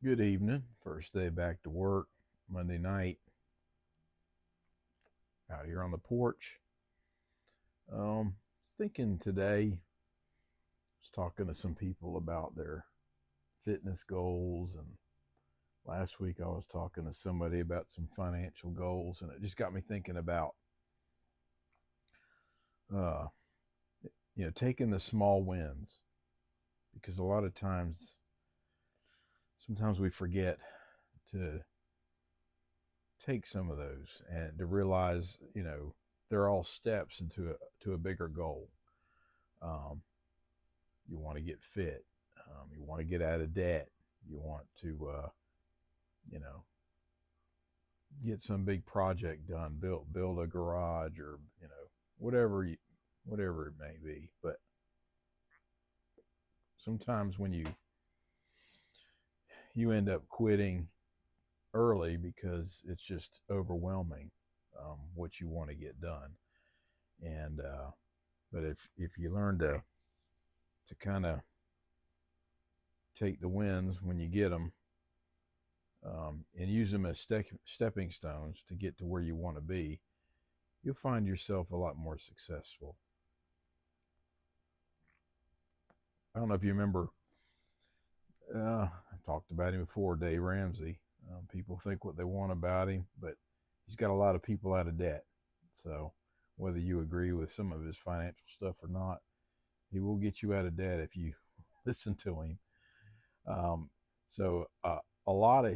Good evening. First day back to work, Monday night, out here on the porch. Was thinking today, was talking to some people about their fitness goals, and last week I was talking to somebody about some financial goals, and it just got me thinking about, uh, taking the small wins because a lot of times, sometimes we forget to take some of those and to realize, they're all steps into a bigger goal. Um, you want to get fit. You want to get out of debt. You want to, you know, get some big project done, build a garage, or whatever whatever it may be. But sometimes when you end up quitting early because it's just overwhelming, what you want to get done. And but if you learn to kind of take the wins when you get them, and use them as stepping stones to get to where you want to be, you'll find yourself a lot more successful. I don't know if you remember, I talked about him before, Dave Ramsey. People think what they want about him, but he's got a lot of people out of debt. So whether you agree with some of his financial stuff or not, he will get you out of debt if you listen to him. Um, so a lot of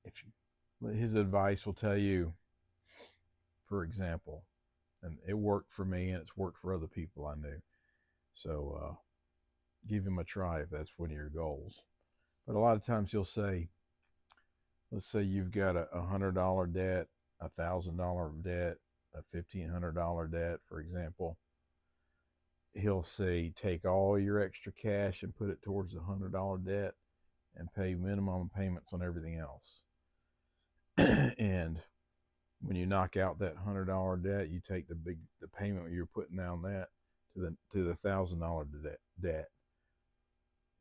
if his advice will tell you, for example, and it worked for me and it's worked for other people I knew. So give him a try if that's one of your goals. But a lot of times he'll say, let's say you've got $100 debt, $1,000 debt, a $1,500 debt, for example. He'll say, take all your extra cash and put it towards the $100 debt and pay minimum payments on everything else. And when you knock out that $100 debt, you take the payment you're putting down that to the $1,000 debt,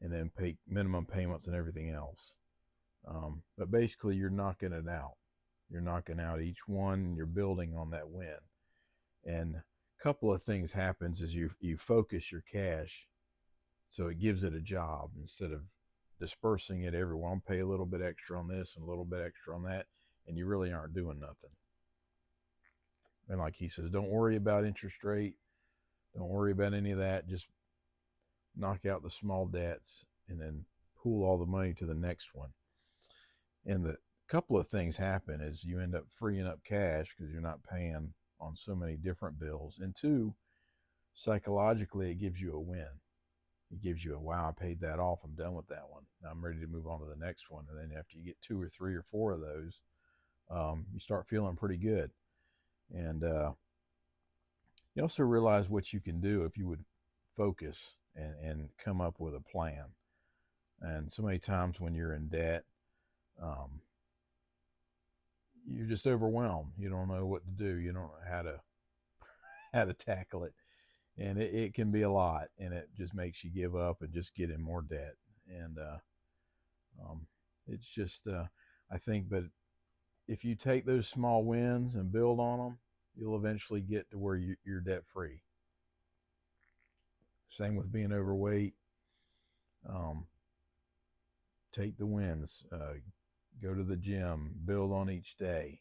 and then pay minimum payments and everything else. But basically, you're knocking it out. You're knocking out each one, and you're building on that win. And a couple of things happens is you focus your cash, so it gives it a job instead of dispersing it everywhere. Pay a little bit extra on this and a little bit extra on that, and you really aren't doing nothing. And like he says, don't worry about interest rate. Don't worry about any of that. Just knock out the small debts and then pool all the money to the next one. And the couple of things happen is you end up freeing up cash because you're not paying on so many different bills. And two, psychologically, it gives you a win. It gives you a wow, I paid that off. I'm done with that one. Now I'm ready to move on to the next one. And then after you get two or three or four of those, you start feeling pretty good. And you also realize what you can do if you would focus and come up with a plan. And so many times when you're in debt, um, you're just overwhelmed. You don't know what to do. You don't know how to tackle it, and it can be a lot, and it just makes you give up and just get in more debt. And um, it's just I think, but if you take those small wins and build on them, you'll eventually get to where you're debt free. Same with being overweight. Um, take the wins. Go to the gym. Build on each day.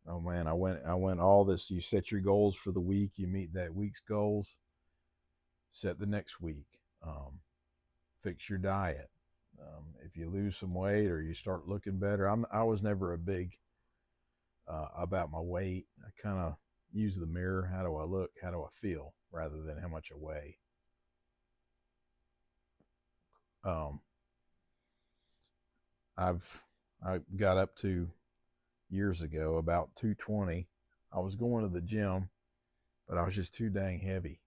Oh man, I went all this. You set your goals for the week. You meet that week's goals. Set the next week. Fix your diet. If you lose some weight or you start looking better, I was never a big about my weight. I kind of use the mirror. How do I look? How do I feel? Rather than how much I weigh. Um, I got up to years ago about 220. I was going to the gym, but I was just too dang heavy,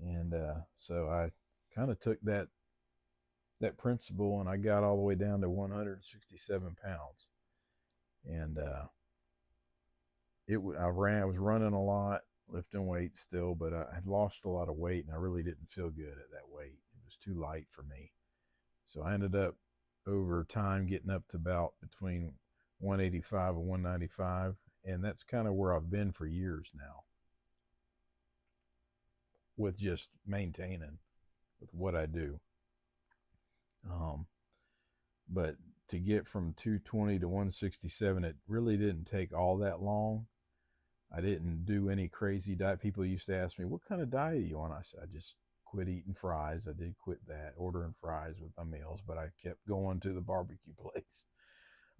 and so I kind of took that principle and I got all the way down to 167 pounds, and I was running a lot, lifting weights still, but I had lost a lot of weight and I really didn't feel good at that weight. It was too light for me. So I ended up over time getting up to about between 185 and 195, and that's kind of where I've been for years now, with just maintaining with what I do. Um, but to get from 220 to 167, it really didn't take all that long. I didn't do any crazy diet. People used to ask me, "What kind of diet are you on?" I said, "I just quit eating fries." I did quit that, ordering fries with my meals, but I kept going to the barbecue place.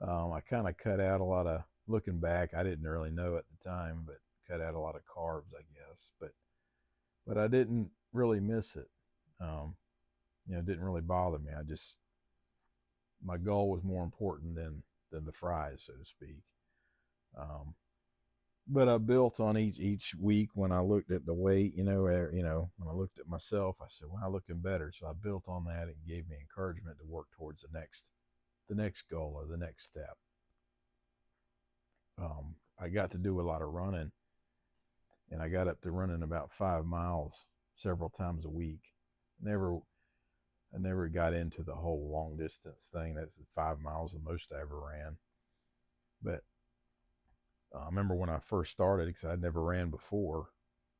I kind of cut out a lot of, looking back, I didn't really know at the time, but cut out a lot of carbs, I guess. But I didn't really miss it. It didn't really bother me. I just, my goal was more important than the fries, so to speak. Um, but I built on each week. When I looked at the weight, when I looked at myself, I said, "Well, I'm looking better." So I built on that, and gave me encouragement to work towards the next goal or the next step. I got to do a lot of running, and I got up to running about 5 miles several times a week. Never, I never got into the whole long distance thing. That's 5 miles the most I ever ran. But I remember when I first started, because I'd never ran before.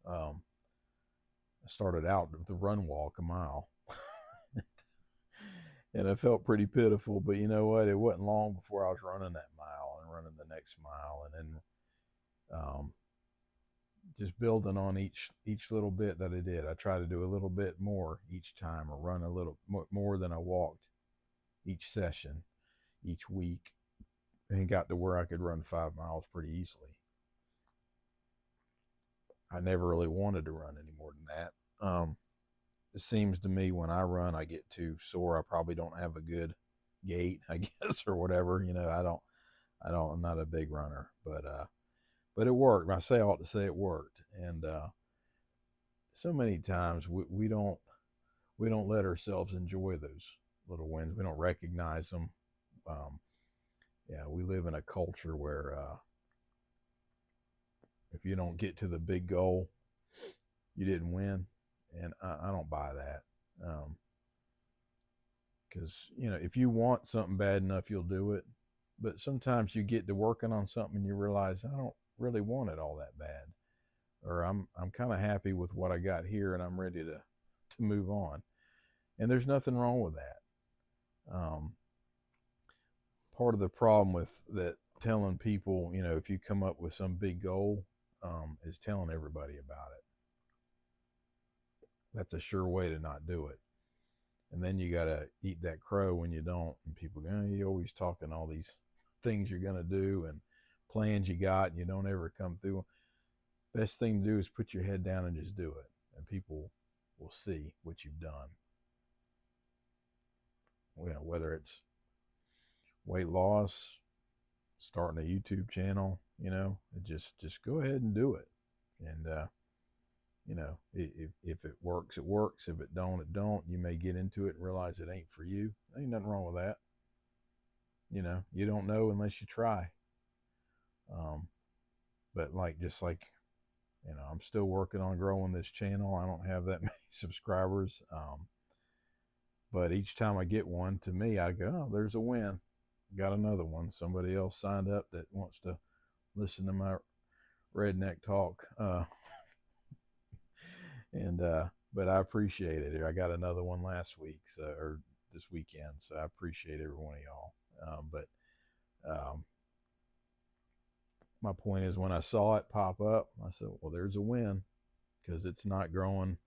I started out with the run walk a mile, and I felt pretty pitiful. But you know what? It wasn't long before I was running that mile and running the next mile, and then just building on each little bit that I did. I try to do a little bit more each time, or run a little more than I walked each session, each week, and got to where I could run 5 miles pretty easily. I never really wanted to run any more than that. It seems to me when I run, I get too sore. I probably don't have a good gait, I guess, or whatever. I'm not a big runner, but it worked. I say I ought to say it worked. And so many times we don't let ourselves enjoy those little wins. We don't recognize them. We live in a culture where if you don't get to the big goal, you didn't win, and I don't buy that. Because if you want something bad enough, you'll do it. But sometimes you get to working on something and you realize, I don't really want it all that bad, or I'm kind of happy with what I got here, and I'm ready to move on. And there's nothing wrong with that. Part of the problem with that, telling people, if you come up with some big goal, is telling everybody about it. That's a sure way to not do it. And then you got to eat that crow when you don't. And people go, "Oh, you're always talking all these things you're going to do and plans you got, and you don't ever come through." Best thing to do is put your head down and just do it. And people will see what you've done. Whether it's weight loss, starting a YouTube channel, just go ahead and do it. And, if it works, it works. If it don't, it don't. You may get into it and realize it ain't for you. Ain't nothing wrong with that. You don't know unless you try. But I'm still working on growing this channel. I don't have that many subscribers. But each time I get one, to me, I go, "Oh, there's a win. Got another one. Somebody else signed up that wants to listen to my redneck talk." But I appreciate it. I got another one last week, or this weekend, so I appreciate every one of y'all. My point is, when I saw it pop up, I said, "Well, there's a win," because it's not growing.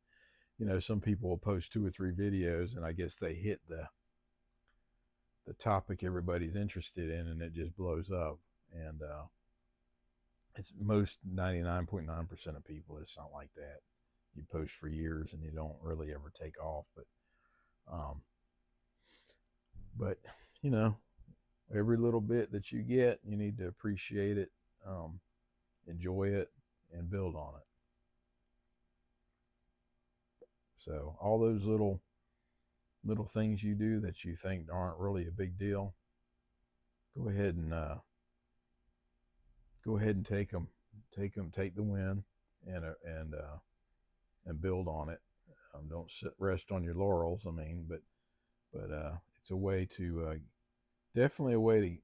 Some people will post 2 or 3 videos, and I guess they hit the topic everybody's interested in, and it just blows up. And it's most 99.9% of people, it's not like that. You post for years and you don't really ever take off. But every little bit that you get, you need to appreciate it, enjoy it, and build on it. So all those little things you do that you think aren't really a big deal, go ahead and take the win, and build on it. Don't rest on your laurels. I mean, but it's a way to definitely a way to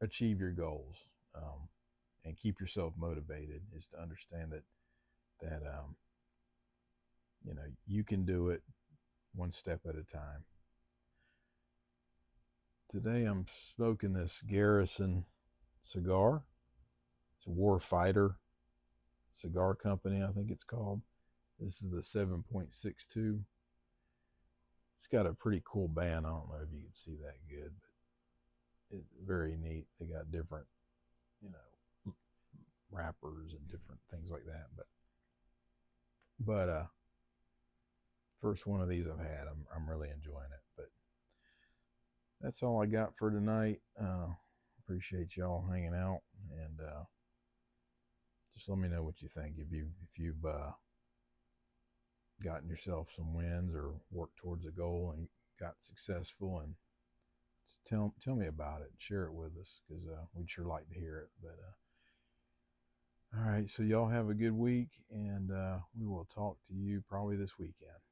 achieve your goals, and keep yourself motivated. Is to understand that you can do it one step at a time. Today I'm smoking this Garrison cigar. It's a Warfighter Cigar Company, I think it's called. This is the 7.62. It's got a pretty cool band. I don't know if you can see that good, but it's very neat. They got different, you know, wrappers and different things like that. But first one of these I've had. I'm really enjoying it. But that's all I got for tonight. Appreciate y'all hanging out, and just let me know what you think. If you've gotten yourself some wins or worked towards a goal and got successful, and tell me about it. Share it with us, because we'd sure like to hear it. But all right, so y'all have a good week, and we will talk to you probably this weekend.